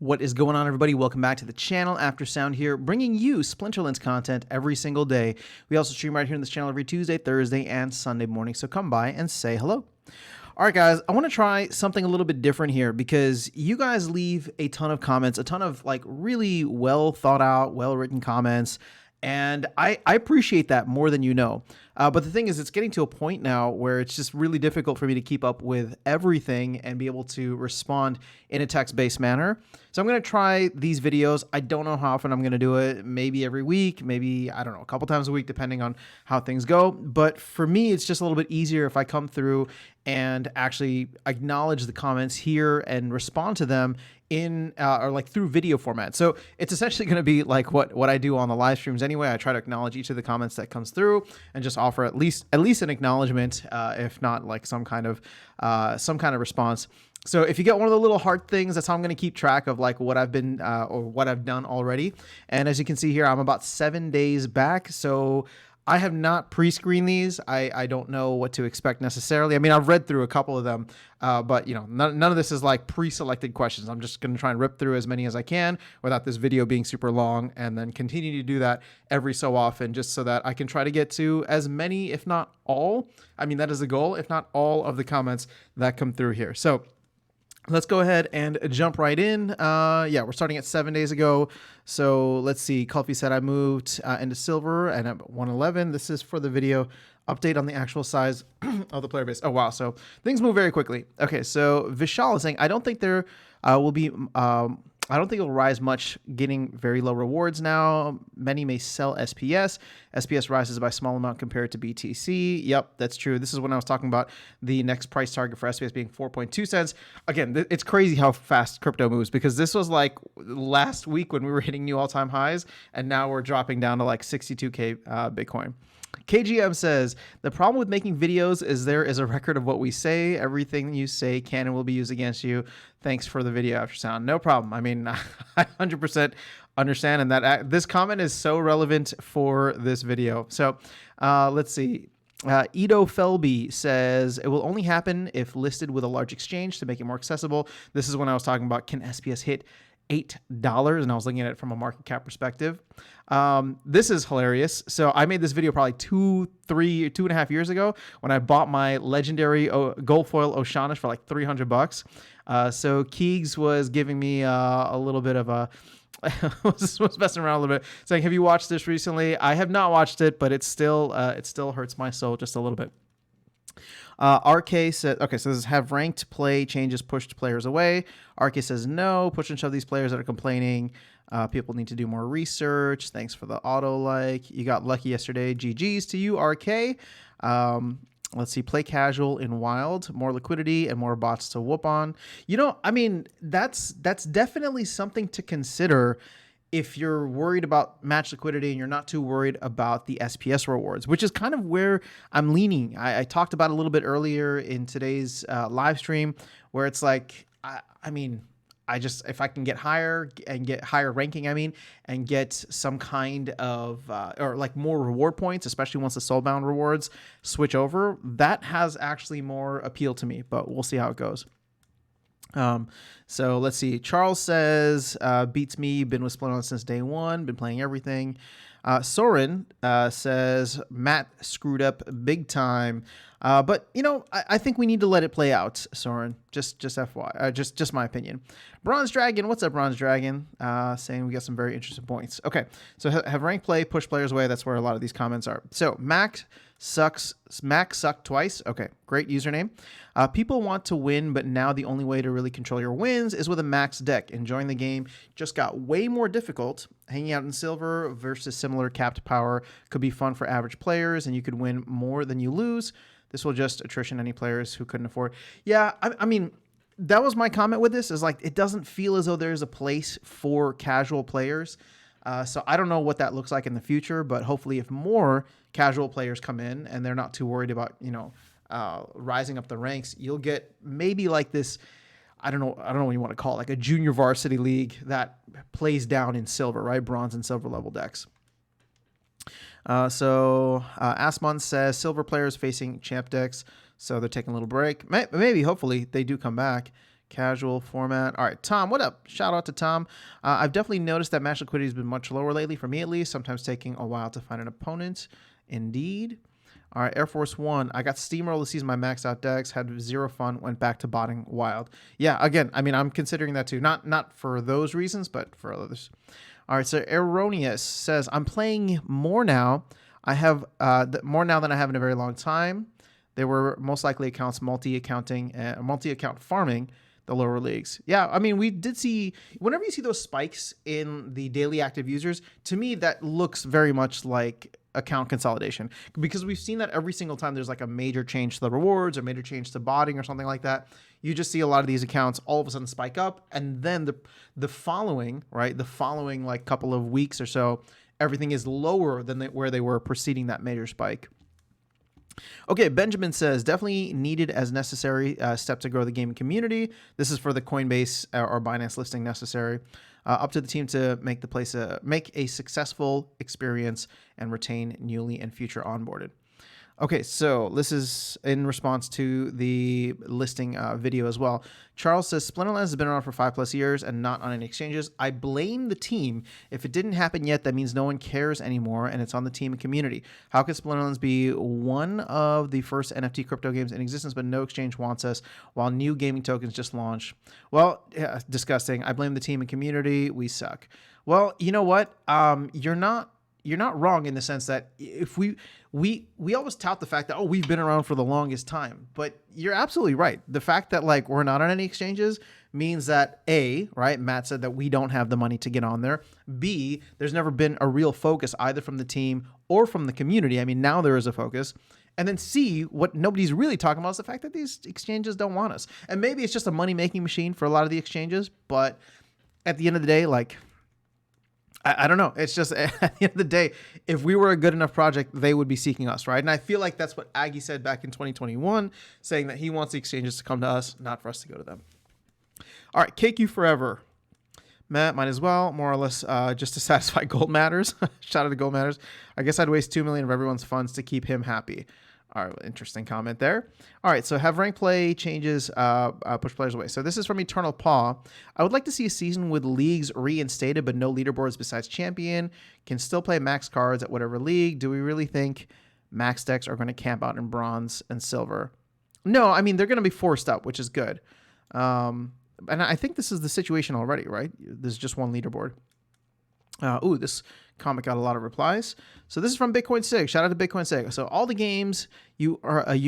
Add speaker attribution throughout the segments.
Speaker 1: What is going on, everybody? Welcome back to the channel. After Sound here, bringing you Splinterlands content every single day. We also stream right here in this channel every Tuesday, Thursday, and Sunday morning, so come by and say hello. All right, guys, I want to try something a little bit different here because you guys leave a ton of comments, a ton of like really well thought out, well written comments. And I appreciate that more than you know. But the thing is, it's getting to a point now where it's just really difficult for me to keep up with everything and be able to respond in a text-based manner. So I'm going to try these videos. I don't know how often I'm going to do it. Maybe every week, maybe, I don't know, a couple times a week, depending on how things go. But for me, it's just a little bit easier if I come through and actually acknowledge the comments here and respond to them in or like through video format. So it's essentially going to be like what I do on the live streams anyway. I try to acknowledge each of the comments that comes through and just offer at least an acknowledgement, if not like some kind of response. So if you get one of the little heart things, that's how I'm going to keep track of like what I've been or what I've done already. And as you can see here, I'm about 7 days back. So I have not pre-screened these. I don't know what to expect necessarily. I mean, I've read through a couple of them, but you know, none of this is like pre-selected questions. I'm just going to try and rip through as many as I can without this video being super long, and then continue to do that every so often, just so that I can try to get to as many, if not all. I mean, that is the goal, if not all of the comments that come through here. So let's go ahead and jump right in. Yeah, we're starting at 7 days ago. So let's see. Culpy said I moved into silver and at 111. This is for the video update on the actual size of the player base. Oh, wow. So things move very quickly. Okay, so Vishal is saying, I don't think there will be... I don't think it will rise much, getting very low rewards now. Many may sell SPS. SPS rises by a small amount compared to BTC. Yep, that's true. This is when I was talking about the next price target for SPS being 4.2 cents. Again, it's crazy how fast crypto moves, because this was like last week when we were hitting new all-time highs, and now we're dropping down to like 62K Bitcoin. KGM says, the problem with making videos is there is a record of what we say. Everything you say can and will be used against you. Thanks for the video after sound. No problem. I mean, I 100% understand, and that this comment is so relevant for this video. So let's see. Edo Felby says, it will only happen if listed with a large exchange to make it more accessible. This is when I was talking about, can SPS hit $8, and I was looking at it from a market cap perspective. This is hilarious. So I made this video probably 2.5 years ago when I bought my legendary gold foil Oshanish for like $300. So Keegs was giving me a little bit of a was messing around a little bit, saying, have you watched this recently? I have not watched it, but it still hurts my soul just a little bit. RK said, okay, so this is, have ranked play changes pushed players away. RK says no, push and shove these players that are complaining. People need to do more research. Thanks for the auto like. You got lucky yesterday. GG's to you, RK. Let's see, play casual in wild, more liquidity and more bots to whoop on. You know, I mean, that's definitely something to consider if you're worried about match liquidity and you're not too worried about the SPS rewards, which is kind of where I'm leaning. I talked about a little bit earlier in today's live stream, where it's like, I mean, if I can get higher and get higher ranking, and get some kind of, or like more reward points, especially once the soulbound rewards switch over, that has actually more appeal to me, but we'll see how it goes. So let's see. Charles says, beats me, been with Splinterlands since day one, been playing everything. Soren says, Matt screwed up big time. But you know, I think we need to let it play out, Soren. Just FYI, just my opinion. Bronze Dragon, what's up, Bronze Dragon? Saying we got some very interesting points. Okay, so have rank play push players away. That's where a lot of these comments are. So Max sucked twice. Okay, great username. People want to win, but now the only way to really control your wins is with a max deck. Enjoying the game just got way more difficult. Hanging out in silver versus similar capped power could be fun for average players, and you could win more than you lose. This will just attrition any players who couldn't afford. Yeah, I mean, that was my comment with this, is like, it doesn't feel as though there's a place for casual players. So I don't know what that looks like in the future, but hopefully if more casual players come in and they're not too worried about, you know, rising up the ranks, you'll get maybe like this, I don't know what you want to call it, like a junior varsity league that plays down in silver, right? Bronze and silver level decks. So Asmon says silver players facing champ decks, so they're taking a little break. Maybe, hopefully, they do come back. Casual format. All right, Tom, what up? Shout out to Tom. I've definitely noticed that match liquidity has been much lower lately, for me at least, sometimes taking a while to find an opponent. Indeed. All right, Air Force One. I got steamrolled this season my maxed out decks, had zero fun, went back to botting wild. Yeah, again, I mean, I'm considering that too. Not for those reasons, but for others. All right, so Erroneous says, I'm playing more now. I have more now than I have in a very long time. They were most likely accounts multi-account farming the lower leagues. Yeah, I mean, we did see, whenever you see those spikes in the daily active users, to me, that looks very much like account consolidation, because we've seen that every single time there's like a major change to the rewards or major change to botting or something like that. You just see a lot of these accounts all of a sudden spike up, and then the following like couple of weeks or so, everything is lower than where they were preceding that major spike. Okay, Benjamin says, definitely needed as necessary step to grow the gaming community. This is for the Coinbase or Binance listing necessary. Up to the team to make the place make a successful experience and retain newly and future onboarded. Okay, so this is in response to the listing video as well. Charles says, Splinterlands has been around for 5+ years and not on any exchanges. I blame the team. If it didn't happen yet, that means no one cares anymore, and it's on the team and community. How could Splinterlands be one of the first NFT crypto games in existence, but no exchange wants us, while new gaming tokens just launched? Well, yeah, disgusting. I blame the team and community. We suck. Well, you know what? You're not wrong in the sense that if we always tout the fact that, oh, we've been around for the longest time, but you're absolutely right. The fact that like we're not on any exchanges means that right, Matt said that we don't have the money to get on there. B, there's never been a real focus either from the team or from the community. I mean, now there is a focus. And then C, what nobody's really talking about is the fact that these exchanges don't want us. And maybe it's just a money-making machine for a lot of the exchanges, but at the end of the day, like, I don't know. It's just at the end of the day, if we were a good enough project, they would be seeking us, right? And I feel like that's what Aggie said back in 2021, saying that he wants the exchanges to come to us, not for us to go to them. All right, Cake You Forever. Matt, might as well, more or less, just to satisfy Gold Matters. Shout out to Gold Matters. I guess I'd waste $2 million of everyone's funds to keep him happy. All right, interesting comment there. All right, so have rank play changes push players away. So this is from Eternal Paw. I would like to see a season with leagues reinstated, but no leaderboards besides champion. Can still play max cards at whatever league. Do we really think max decks are going to camp out in bronze and silver? No, I mean, they're going to be forced up, which is good. And I think this is the situation already, right? There's just one leaderboard. This comment got a lot of replies. So this is from Bitcoin Sig. Shout out to Bitcoin Sig. So all the games you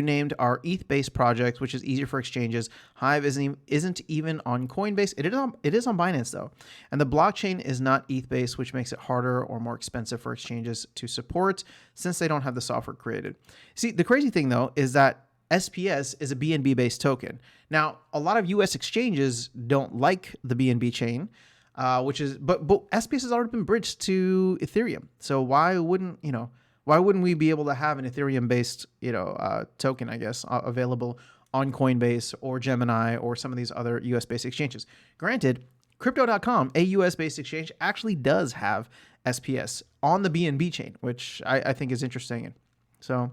Speaker 1: named are ETH-based projects, which is easier for exchanges. Hive isn't even on Coinbase. It is on Binance though, and the blockchain is not ETH-based, which makes it harder or more expensive for exchanges to support since they don't have the software created. See, the crazy thing though is that SPS is a BNB based token. Now, a lot of US exchanges don't like the BNB chain. But SPS has already been bridged to Ethereum. So why wouldn't we be able to have an Ethereum based, token, I guess, available on Coinbase or Gemini or some of these other US based exchanges? Granted, Crypto.com, a US based exchange, actually does have SPS on the BNB chain, which I think is interesting. So,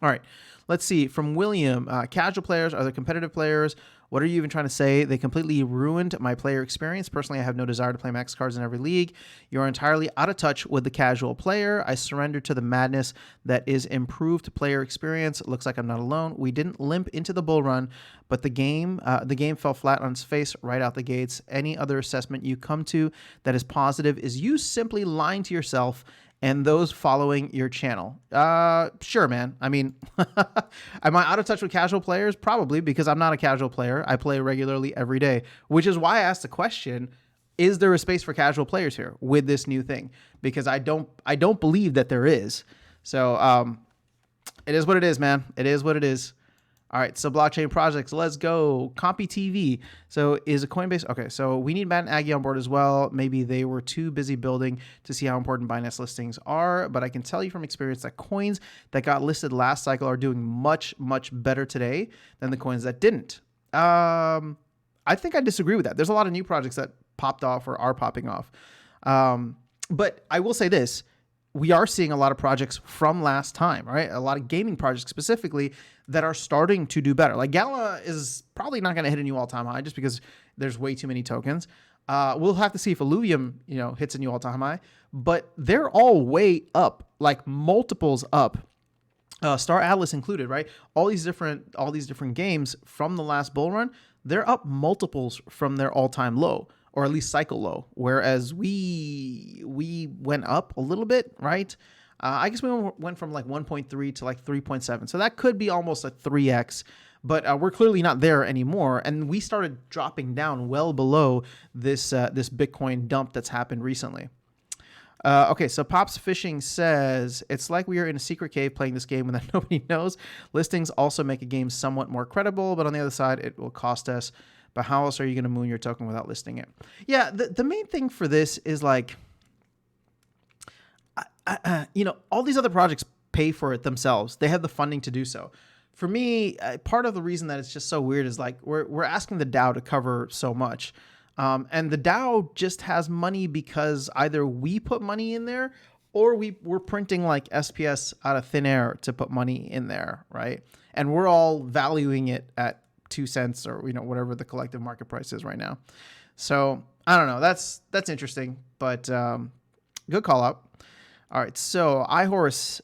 Speaker 1: all right, let's see. From William, casual players are the competitive players. What are you even trying to say? They completely ruined my player experience. Personally, I have no desire to play max cards in every league. You're entirely out of touch with the casual player. I surrendered to the madness that is improved player experience. Looks like I'm not alone. We didn't limp into the bull run, but the game fell flat on its face right out the gates. Any other assessment you come to that is positive is you simply lying to yourself and those following your channel. Sure, man. I mean, am I out of touch with casual players? Probably, because I'm not a casual player. I play regularly every day, which is why I asked the question, is there a space for casual players here with this new thing? Because I don't believe that there is. So it is what it is, man. It is what it is. All right, so blockchain projects, let's go. CompuTV. So is a Coinbase? Okay, so we need Matt and Aggie on board as well. Maybe they were too busy building to see how important Binance listings are, but I can tell you from experience that coins that got listed last cycle are doing much, much better today than the coins that didn't. I think I disagree with that. There's a lot of new projects that popped off or are popping off. But I will say this. we are seeing a lot of projects from last time, right? A lot of gaming projects specifically that are starting to do better. Like Gala is probably not going to hit a new all-time high just because there's way too many tokens. We'll have to see if Illuvium, hits a new all-time high, but they're all way up, like multiples up. Star Atlas included, right? All these different games from the last bull run, they're up multiples from their all-time low, or at least cycle low. Whereas we went up a little bit, right? I guess we went from like 1.3 to like 3.7. So that could be almost a 3x, but we're clearly not there anymore. And we started dropping down well below this Bitcoin dump that's happened recently. Okay, so Pops Fishing says, it's like we are in a secret cave playing this game and that nobody knows. Listings also make a game somewhat more credible, but on the other side, it will cost us. But how else are you going to moon your token without listing it? Yeah, the main thing for this is like, all these other projects pay for it themselves. They have the funding to do so. For me, part of the reason that it's just so weird is like we're asking the DAO to cover so much. And the DAO just has money because either we put money in there or we're printing like SPS out of thin air to put money in there, right? And we're all valuing it at 2 cents or whatever the collective market price is right now. So I don't know. That's interesting, but good call out. All right, so iHorse.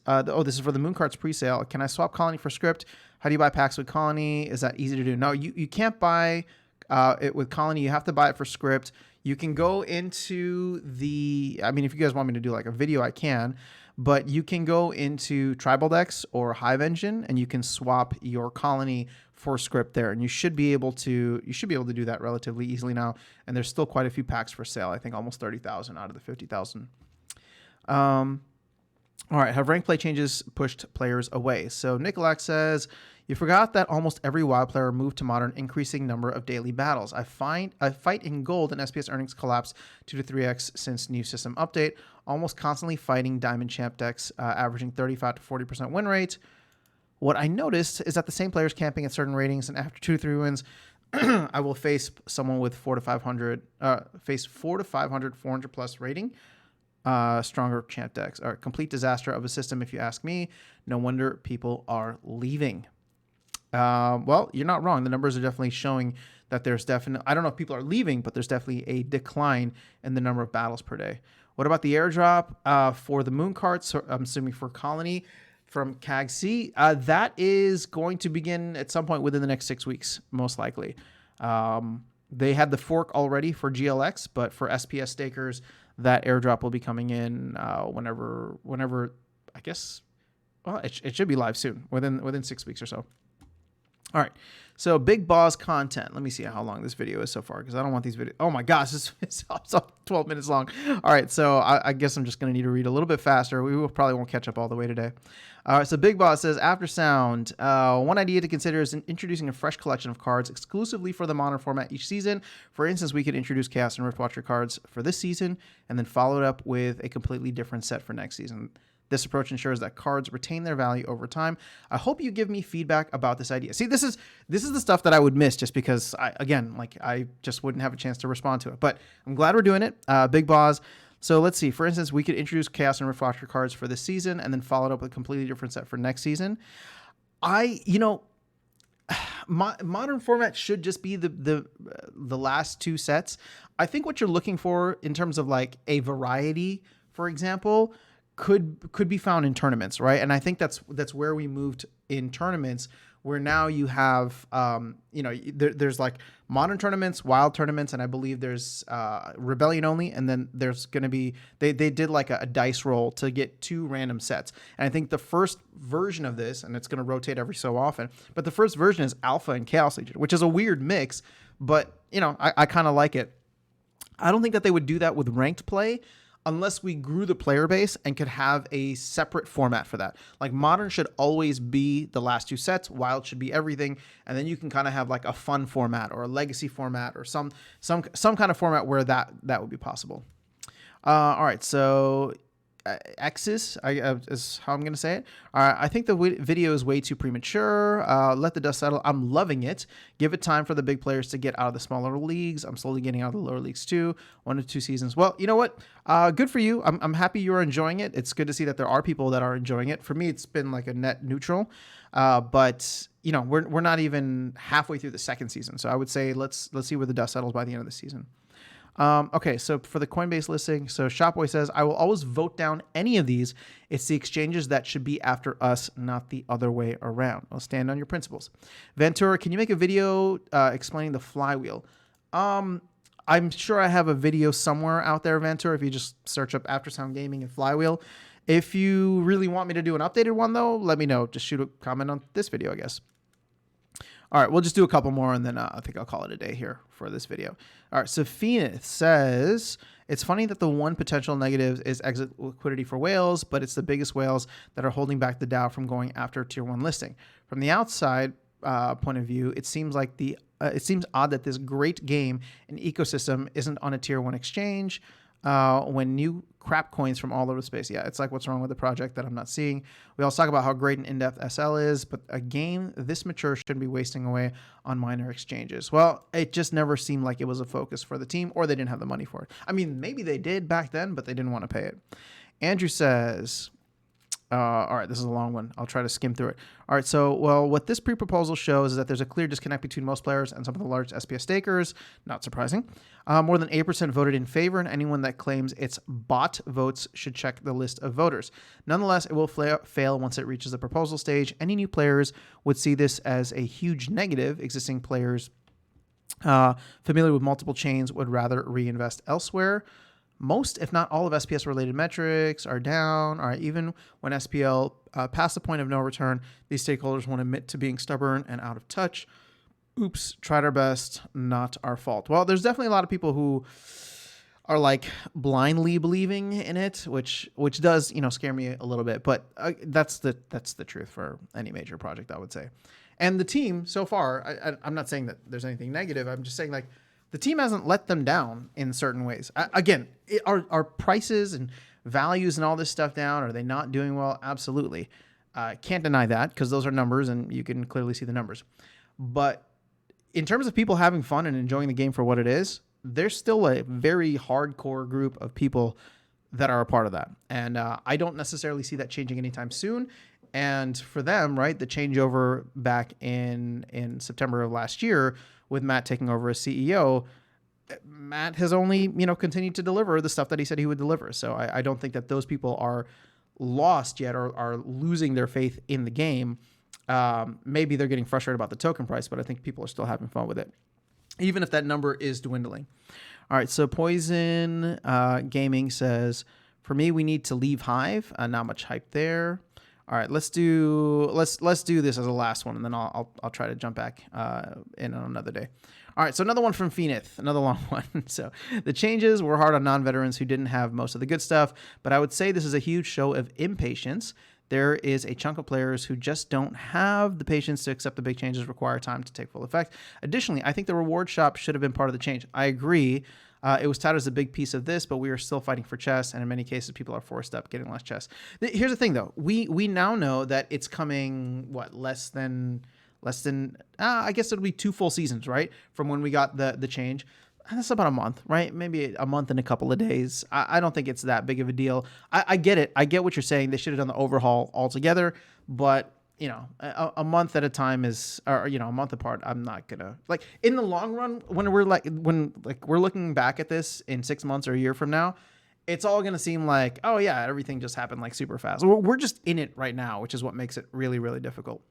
Speaker 1: This is for the Mooncarts presale. Can I swap Colony for Script? How do you buy packs with Colony? Is that easy to do? No, you can't buy it with Colony. You have to buy it for Script. You can go into if you guys want me to do like a video, I can, but you can go into Tribal Dex or Hive Engine and you can swap your Colony for Script there, and you should be able to do that relatively easily now. And there's still quite a few packs for sale. I think almost 30,000 out of the 50,000. All right, have rank play changes pushed players away? So Nikolak says, you forgot that almost every WoW player moved to Modern, increasing number of daily battles. I fight in Gold and SPS earnings collapsed 2 to 3x since new system update. Almost constantly fighting Diamond Champ decks, averaging 35 to 40% win rate. What I noticed is that the same players camping at certain ratings, and after 2 to 3 wins, I will face someone with 400 to 500, 400 plus rating. Stronger champ decks are a complete disaster of a system, if you ask me. No wonder people are leaving. Well, you're not wrong. The numbers are definitely showing that there's definitely, I don't know if people are leaving, but there's definitely a decline in the number of battles per day. What about the airdrop for the moon carts? So I'm assuming for Colony from CAG-C. That is going to begin at some point within the next 6 weeks, most likely. They had the fork already for GLX, but for SPS stakers, that airdrop will be coming in whenever I guess. Well, it should be live soon, within 6 weeks or so. All right, so big boss content. Let me see how long this video is so far, because I don't want these videos. Oh my gosh, it's 12 minutes long. All right, so I guess I'm just going to need to read a little bit faster. Probably won't catch up all the way today. All right, so Big Boss says, after sound, one idea to consider is introducing a fresh collection of cards exclusively for the Modern format each season. For instance, we could introduce Chaos and Riftwatcher cards for this season and then follow it up with a completely different set for next season. This approach ensures that cards retain their value over time. I hope you give me feedback about this idea. See, this is the stuff that I would miss just because I just wouldn't have a chance to respond to it. But I'm glad we're doing it. Big Boss. So let's see. For instance, we could introduce Chaos and Riftwatcher cards for this season and then follow it up with a completely different set for next season. Modern format should just be the last 2 sets. I think what you're looking for in terms of like a variety, for example, could be found in tournaments, right? And I think that's where we moved in tournaments, where now you have there's like Modern tournaments, Wild tournaments, and I believe there's Rebellion only, and then there's going to be they did like a dice roll to get 2 random sets. And I think the first version of this, and it's going to rotate every so often, but the first version is Alpha and Chaos Legion, which is a weird mix, but I kind of like it. I don't think that they would do that with ranked play unless we grew the player base and could have a separate format for that. Like Modern should always be the last 2 sets, Wild should be everything, and then you can kind of have like a fun format or a legacy format or some kind of format where that would be possible. All right, so X's is how I'm going to say it. I think the video is way too premature. Let the dust settle. I'm loving it. Give it time for the big players to get out of the smaller leagues. I'm slowly getting out of the lower leagues too. 1 to 2 seasons. Well, you know what? Good for you. I'm happy you're enjoying it. It's good to see that there are people that are enjoying it. For me, it's been like a net neutral. But you know, we're not even halfway through the second season. So I would say let's see where the dust settles by the end of the season. Okay, so for the Coinbase listing, so Shopboy says, I will always vote down any of these. It's the exchanges that should be after us, not the other way around. I'll stand on your principles. Ventura, can you make a video explaining the flywheel? I'm sure I have a video somewhere out there, Ventura, if you just search up After Sound Gaming and Flywheel. If you really want me to do an updated one, though, let me know. Just shoot a comment on this video, I guess. All right, we'll just do a couple more, and then I think I'll call it a day here for this video. All right, so Phoenix says, it's funny that the one potential negative is exit liquidity for whales, but it's the biggest whales that are holding back the DAO from going after tier 1 listing. From the outside point of view, it seems like it seems odd that this great game and ecosystem isn't on a tier 1 exchange when new crap coins from all over the space. Yeah, it's like what's wrong with the project that I'm not seeing. We also talk about how great an in-depth SL is, but a game this mature shouldn't be wasting away on minor exchanges. Well, it just never seemed like it was a focus for the team, or they didn't have the money for it. I mean, maybe they did back then, but they didn't want to pay it. Andrew says, all right, this is a long one. I'll try to skim through it. All right, so, well, what this pre-proposal shows is that there's a clear disconnect between most players and some of the large SPS stakers. Not surprising. More than 8% voted in favor, and anyone that claims it's bot votes should check the list of voters. Nonetheless, it will fail once it reaches the proposal stage. Any new players would see this as a huge negative. Existing players familiar with multiple chains would rather reinvest elsewhere. Most, if not all, of SPS-related metrics are down. All right, even when SPL passed the point of no return, these stakeholders won't admit to being stubborn and out of touch. Oops, tried our best, not our fault. Well, there's definitely a lot of people who are like blindly believing in it, which does, you know, scare me a little bit. But that's the truth for any major project, I would say. And the team so far, I'm not saying that there's anything negative. I'm just saying like, the team hasn't let them down in certain ways. Again, are prices and values and all this stuff down? Are they not doing well? Absolutely. Can't deny that because those are numbers and you can clearly see the numbers. But in terms of people having fun and enjoying the game for what it is, there's still a very hardcore group of people that are a part of that. And I don't necessarily see that changing anytime soon. And for them, right, the changeover back in September of last year with Matt taking over as CEO, Matt has only, you know, continued to deliver the stuff that he said he would deliver. So I don't think that those people are lost yet or are losing their faith in the game. Maybe they're getting frustrated about the token price, but I think people are still having fun with it, even if that number is dwindling. All right, so Poison Gaming says, for me, we need to leave Hive. Not much hype there. All right, let's do this as a last one, and then I'll try to jump back in on another day. All right, so another one from Phoenix, another long one. So the changes were hard on non-veterans who didn't have most of the good stuff, but I would say this is a huge show of impatience. There is a chunk of players who just don't have the patience to accept the big changes require time to take full effect. Additionally, I think the reward shop should have been part of the change. I agree. It was touted as a big piece of this, but we are still fighting for chess, and in many cases, people are forced up getting less chess. Here's the thing, though. We now know that it's coming, what, less than I guess it'll be 2 full seasons, right, from when we got the change. That's about a month, right? Maybe a month and a couple of days. I don't think it's that big of a deal. I get it. I get what you're saying. They should have done the overhaul altogether, but you know, a month at a time is, or you know, a month apart. I'm not gonna like in the long run when we're looking back at this in 6 months or a year from now, it's all gonna seem like, oh yeah, everything just happened like super fast. We're just in it right now, which is what makes it really, really difficult.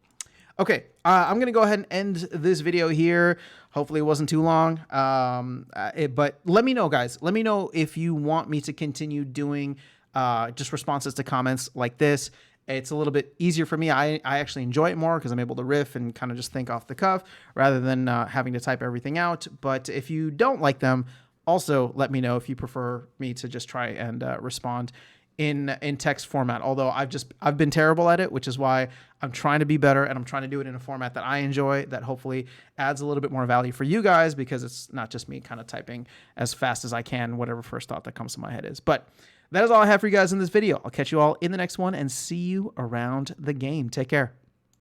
Speaker 1: Okay, I'm going to go ahead and end this video here. Hopefully it wasn't too long. But let me know, guys. Let me know if you want me to continue doing just responses to comments like this. It's a little bit easier for me. I actually enjoy it more because I'm able to riff and kind of just think off the cuff rather than having to type everything out. But if you don't like them, also let me know if you prefer me to just try and respond in text format, although I've been terrible at it, which is why I'm trying to be better and I'm trying to do it in a format that I enjoy, that hopefully adds a little bit more value for you guys, because it's not just me kind of typing as fast as I can, whatever first thought that comes to my head is. But That is all I have for you guys in this video. I'll catch you all in the next one and see you around the game. Take care.